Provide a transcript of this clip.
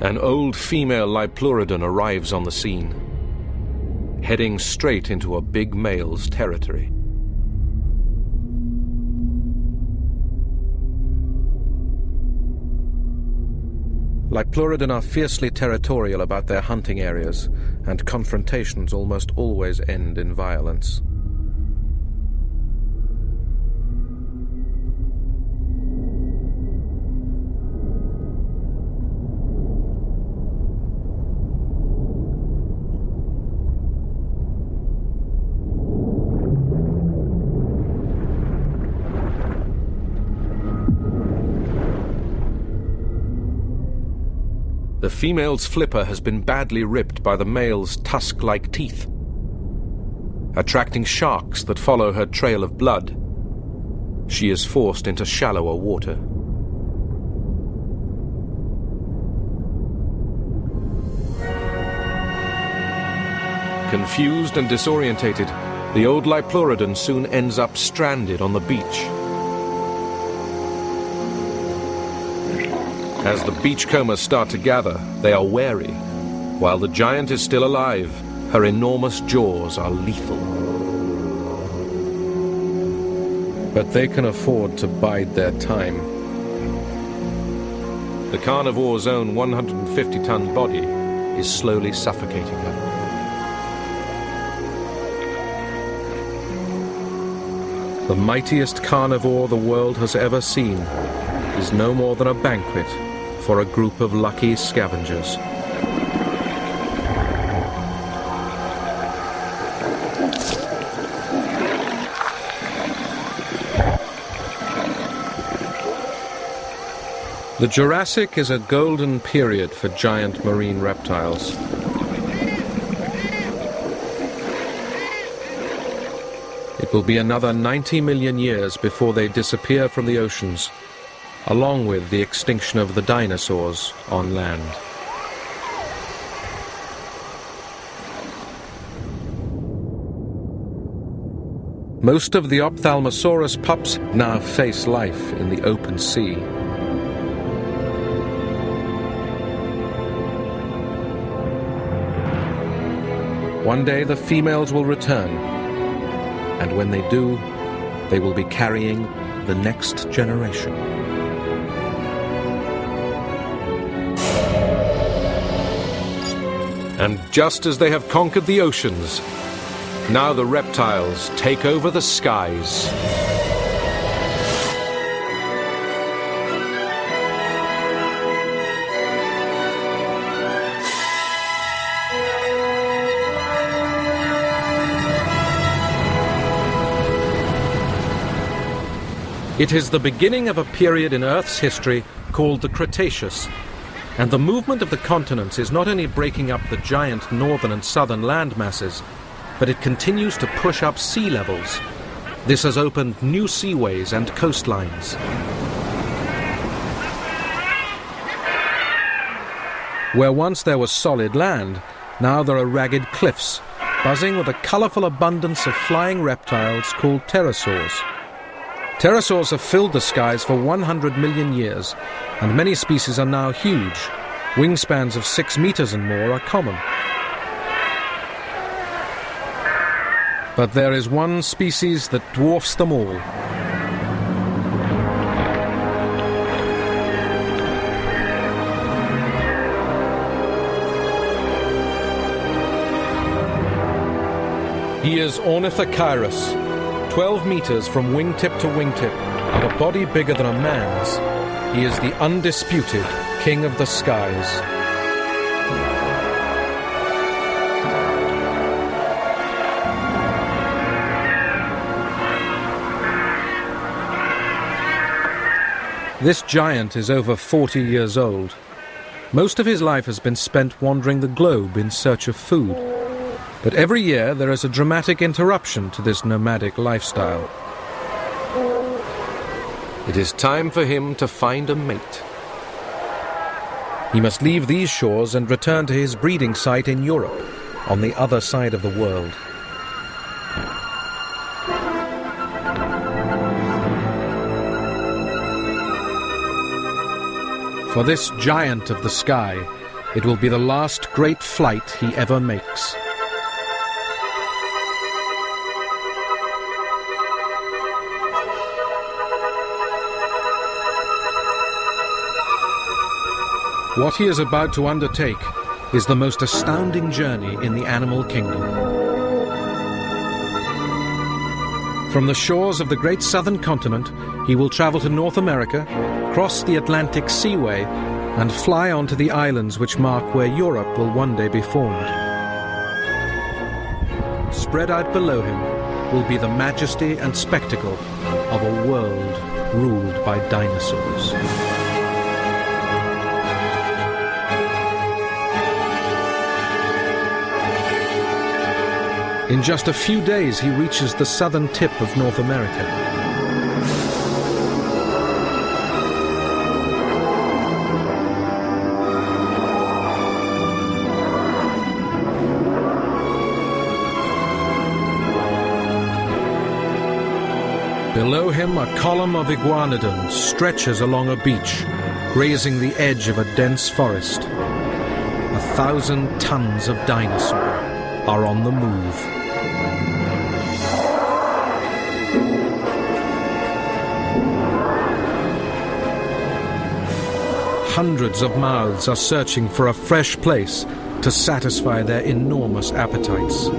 An old female Lipluridon arrives on the scene, heading straight into a big male's territory. Lipluridon are fiercely territorial about their hunting areas, and confrontations almost always end in violence. The female's flipper has been badly ripped by the male's tusk-like teeth, attracting sharks that follow her trail of blood. She is forced into shallower water. Confused and disorientated, the old Lipluridon soon ends up stranded on the beach. As the beachcombers start to gather, they are wary. While the giant is still alive, her enormous jaws are lethal. But they can afford to bide their time. The carnivore's own 150-ton body is slowly suffocating her. The mightiest carnivore the world has ever seen is no more than a banquet for a group of lucky scavengers. The Jurassic is a golden period for giant marine reptiles. It will be another 90 million years before they disappear from the oceans, along with the extinction of the dinosaurs on land. Most of the Ophthalmosaurus pups now face life in the open sea. One day the females will return, and when they do, they will be carrying the next generation. And just as they have conquered the oceans, now the reptiles take over the skies. It is the beginning of a period in Earth's history called the Cretaceous. And the movement of the continents is not only breaking up the giant northern and southern land masses, but it continues to push up sea levels. This has opened new seaways and coastlines. Where once there was solid land, now there are ragged cliffs, buzzing with a colourful abundance of flying reptiles called pterosaurs. Pterosaurs have filled the skies for 100 million years, and many species are now huge. Wingspans of 6 meters and more are common. But there is one species that dwarfs them all. He is Ornithocheirus, 12 meters from wingtip to wingtip, and a body bigger than a man's. He is the undisputed king of the skies. This giant is over 40 years old. Most of his life has been spent wandering the globe in search of food. But every year there is a dramatic interruption to this nomadic lifestyle. It is time for him to find a mate. He must leave these shores and return to his breeding site in Europe, on the other side of the world. For this giant of the sky, It will be the last great flight he ever makes. What he is about to undertake is the most astounding journey in the animal kingdom. From the shores of the great southern continent, he will travel to North America, cross the Atlantic Seaway, and fly onto the islands which mark where Europe will one day be formed. Spread out below him will be the majesty and spectacle of a world ruled by dinosaurs. In just a few days, he reaches the southern tip of North America. Below him, a column of iguanodons stretches along a beach, grazing the edge of a dense forest. 1,000 tons of dinosaur are on the move. Hundreds of mouths are searching for a fresh place to satisfy their enormous appetites.